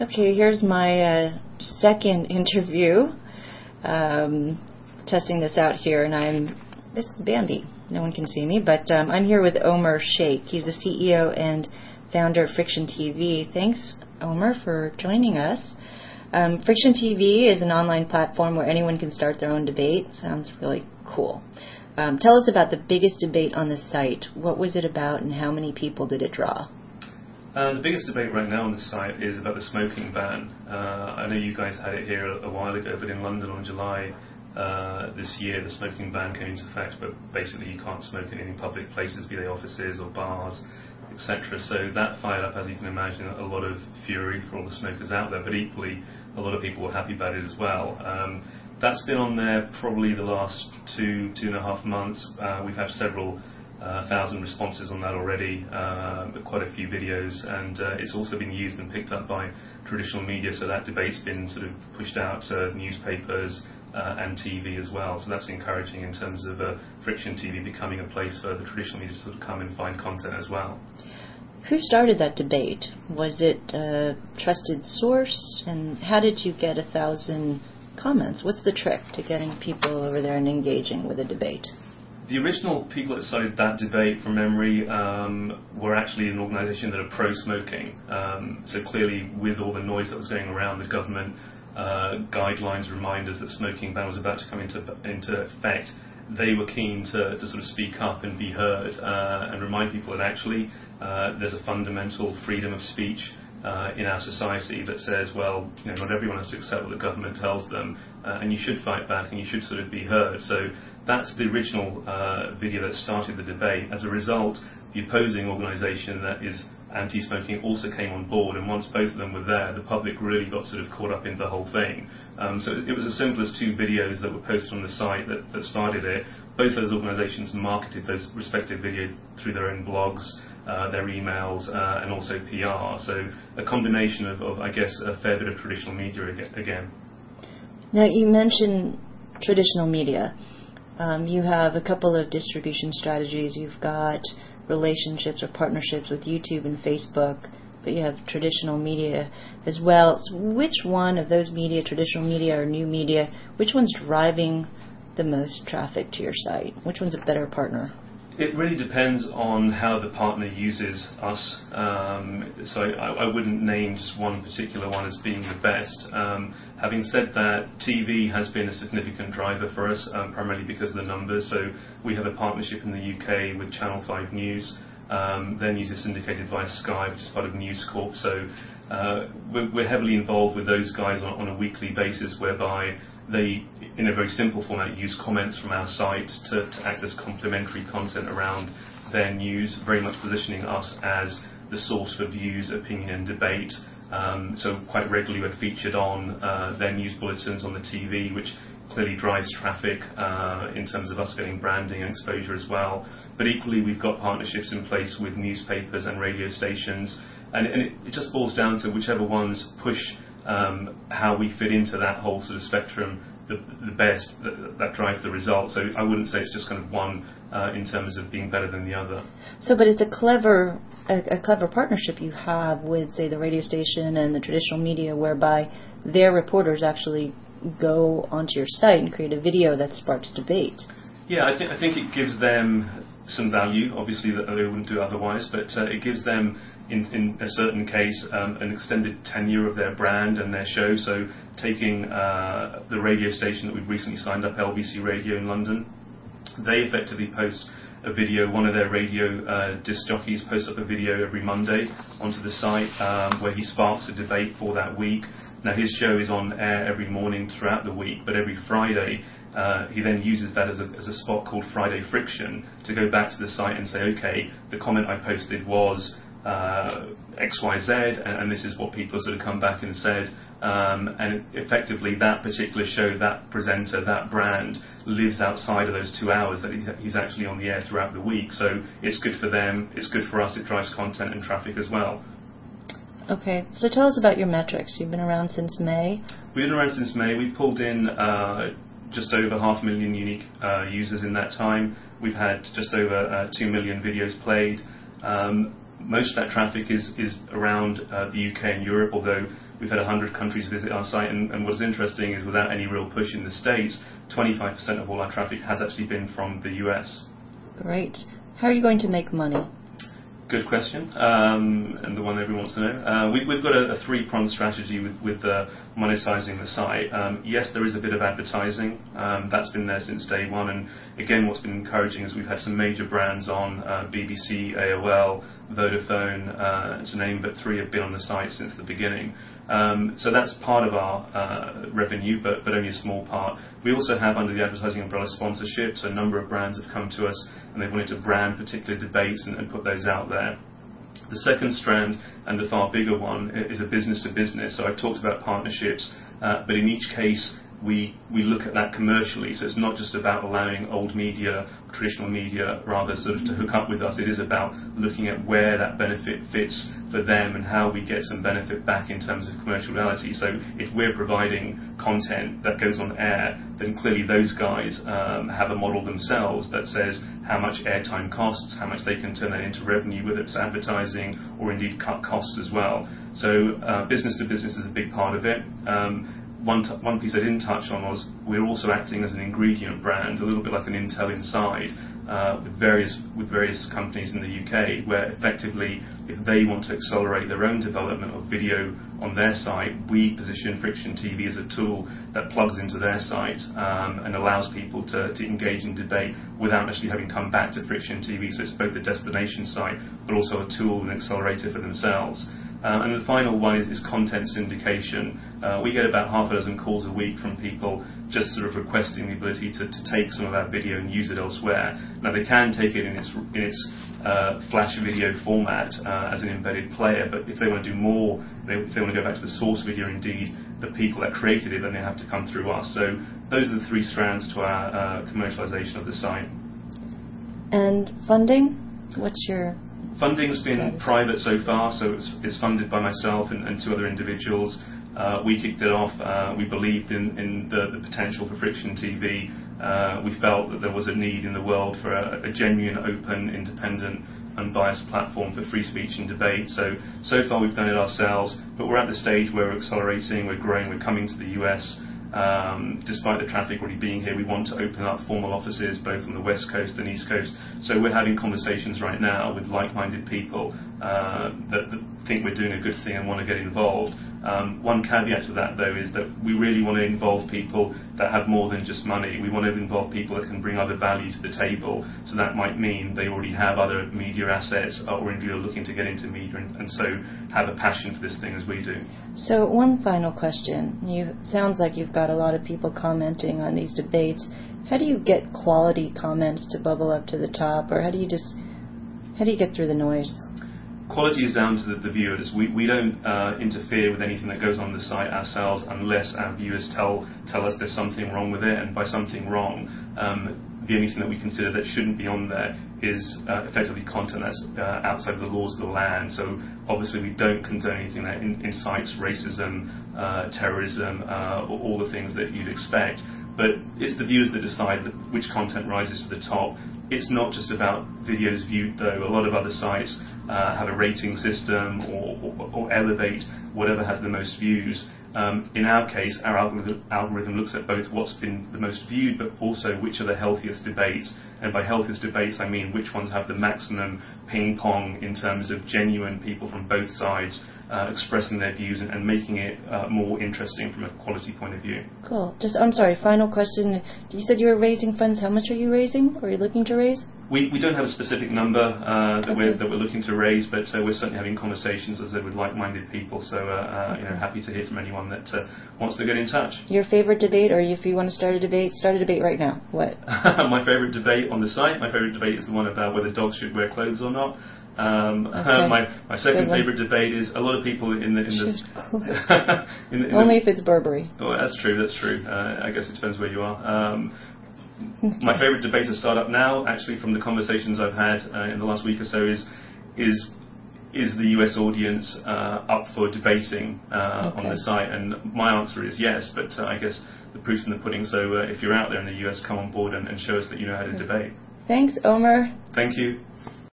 Okay, here's my second interview. Testing this out here, and this is Bambi. No one can see me, but I'm here with Omer Sheikh. He's the CEO and founder of Friction TV. Thanks, Omer, for joining us. Friction TV is an online platform where anyone can start their own debate. Sounds really cool. Tell us about the biggest debate on the site. What was it about, and how many people did it draw? The biggest debate right now on the site is about the smoking ban. I know you guys had it here a while ago, but in London on July this year, the smoking ban came into effect, but basically you can't smoke in any public places, be they offices or bars, etc. So that fired up, as you can imagine, a lot of fury for all the smokers out there, but equally a lot of people were happy about it as well. That's been on there probably the last 2.5 months. We've had several thousand responses on that already, quite a few videos, and it's also been used and picked up by traditional media, so that debate's been sort of pushed out to newspapers and TV as well, so that's encouraging in terms of Friction TV becoming a place for the traditional media to sort of come and find content as well. Who started that debate? Was it a trusted source, and how did you get 1,000 comments? What's the trick to getting people over there and engaging with a debate? The original people that started that debate, from memory, were actually an organisation that are pro-smoking. So clearly, with all the noise that was going around, the government guidelines, reminders that smoking ban was about to come into effect, they were keen to sort of speak up and be heard and remind people that actually there's a fundamental freedom of speech in our society that says, well, you know, not everyone has to accept what the government tells them, and you should fight back and you should sort of be heard. So that's the original video that started the debate. As a result, the opposing organisation that is anti-smoking also came on board, and once both of them were there, the public really got sort of caught up in the whole thing. So it was as simple as 2 videos that were posted on the site that started it. Both those organisations marketed those respective videos through their own blogs, their emails, and also PR. So a combination of, I guess, a fair bit of traditional media again. Now, you mentioned traditional media. You have a couple of distribution strategies. You've got relationships or partnerships with YouTube and Facebook, but you have traditional media as well. So which one of those media, traditional media or new media, which one's driving the most traffic to your site? Which one's a better partner? It really depends on how the partner uses us. So I wouldn't name just one particular one as being the best. Having said that, TV has been a significant driver for us, primarily because of the numbers. So we have a partnership in the UK with Channel 5 News. Their news is syndicated via Sky, which is part of News Corp. So we're heavily involved with those guys on a weekly basis, whereby they, in a very simple format, use comments from our site to act as complementary content around their news, very much positioning us as the source for views, opinion and debate. So quite regularly we're featured on their news bulletins on the TV, which clearly drives traffic in terms of us getting branding and exposure as well. But equally, we've got partnerships in place with newspapers and radio stations, and it just boils down to whichever ones push how we fit into that whole sort of spectrum the best, that drives the result. So I wouldn't say it's just kind of one in terms of being better than the other. So, but it's a clever partnership you have with, say, the radio station and the traditional media, whereby their reporters actually go onto your site and create a video that sparks debate. Yeah, I think it gives them some value, obviously, that they wouldn't do otherwise, but it gives them, in a certain case, an extended tenure of their brand and their show. So taking the radio station that we've recently signed up, LBC Radio in London, they effectively post a video. One of their radio disc jockeys posts up a video every Monday onto the site where he sparks a debate for that week. Now, his show is on air every morning throughout the week, but every Friday he then uses that as a spot called Friday Friction to go back to the site and say, okay, the comment I posted was XYZ, and this is what people sort of come back and said, and effectively that particular show, that presenter, that brand lives outside of those 2 hours that he's actually on the air throughout the week. So it's good for them, it's good for us, it drives content and traffic as well. Okay, so tell us about your metrics. You've been around since May. We've been around since May. We've pulled in just over 500,000 unique users in that time. We've had just over 2 million videos played. most of that traffic is around the UK and Europe, although we've had 100 countries visit our site, and what's interesting is without any real push in the States, 25% of all our traffic has actually been from the US. Great. How are you going to make money? Good question, and the one everyone wants to know. We've got a three-pronged strategy with monetizing the site. Yes, there is a bit of advertising. That's been there since day one, and again, what's been encouraging is we've had some major brands on, BBC, AOL, Vodafone, to name but three, have been on the site since the beginning. So that's part of our revenue, but only a small part. We also have, under the advertising umbrella, sponsorships. A number of brands have come to us and they wanted to brand particular debates and put those out there. The second strand, and the far bigger one, is a business to business. So I've talked about partnerships, but in each case we look at that commercially. So it's not just about allowing old media, traditional media, rather sort of to hook up with us. It is about looking at where that benefit fits for them and how we get some benefit back in terms of commercial reality. So if we're providing content that goes on air, then clearly those guys have a model themselves that says how much airtime costs, how much they can turn that into revenue, whether it's advertising or indeed cut costs as well. So business to business is a big part of it. One piece I didn't touch on was we're also acting as an ingredient brand, a little bit like an Intel Inside, with various companies in the UK, where effectively, if they want to accelerate their own development of video on their site, we position Friction TV as a tool that plugs into their site and allows people to engage in debate without actually having to come back to Friction TV. So it's both a destination site, but also a tool and accelerator for themselves. And the final one is content syndication. We get about half a dozen calls a week from people just sort of requesting the ability to take some of our video and use it elsewhere. Now they can take it in its flash video format as an embedded player, but if they want to do more, if they want to go back to the source video, indeed the people that created it, then they have to come through us. So those are the three strands to our commercialization of the site. And funding? What's your Funding's been private so far, so it's funded by myself and two other individuals. We kicked it off. We believed in the potential for Friction TV. We felt that there was a need in the world for a genuine, open, independent, unbiased platform for free speech and debate. So far we've done it ourselves, but we're at the stage where we're accelerating, we're growing, we're coming to the US. Despite the traffic already being here, we want to open up formal offices both on the West Coast and East Coast. So we're having conversations right now with like-minded people that think we're doing a good thing and want to get involved. One caveat to that, though, is that we really want to involve people that have more than just money. We want to involve people that can bring other value to the table. So that might mean they already have other media assets or indeed are looking to get into media and so have a passion for this thing as we do. So one final question. Sounds like you've got a lot of people commenting on these debates. How do you get quality comments to bubble up to the top, or how do you get through the noise? Quality is down to the viewers. We don't interfere with anything that goes on the site ourselves unless our viewers tell us there's something wrong with it, and by something wrong, the only thing that we consider that shouldn't be on there is effectively content that's outside of the laws of the land. So obviously we don't condone anything that incites racism, terrorism, all the things that you'd expect. But it's the viewers that decide which content rises to the top. It's not just about videos viewed, though. A lot of other sites have a rating system or elevate whatever has the most views. In our case, our algorithm looks at both what's been the most viewed, but also which are the healthiest debates. And by healthiest debates, I mean which ones have the maximum ping pong in terms of genuine people from both sides expressing their views and making it more interesting from a quality point of view. Cool. I'm sorry, final question. You said you were raising funds. How much are you raising, or are you looking to raise? We don't have a specific number that we're looking to raise, but we're certainly having conversations, as I said, with like-minded people. So happy to hear from anyone that wants to get in touch. Your favorite debate, or if you want to start a debate right now. What? My favorite debate on the site. My favorite debate is the one about whether dogs should wear clothes or not. My second favorite debate is a lot of people in this. Only if it's Burberry. Oh, that's true. I guess it depends where you are. My favourite debate to start up now, actually, from the conversations I've had in the last week or so, is the US audience up for debating on the site? And my answer is yes, but I guess the proof's in the pudding. So if you're out there in the US, come on board and show us that you know how to debate. Thanks, Omer. Thank you.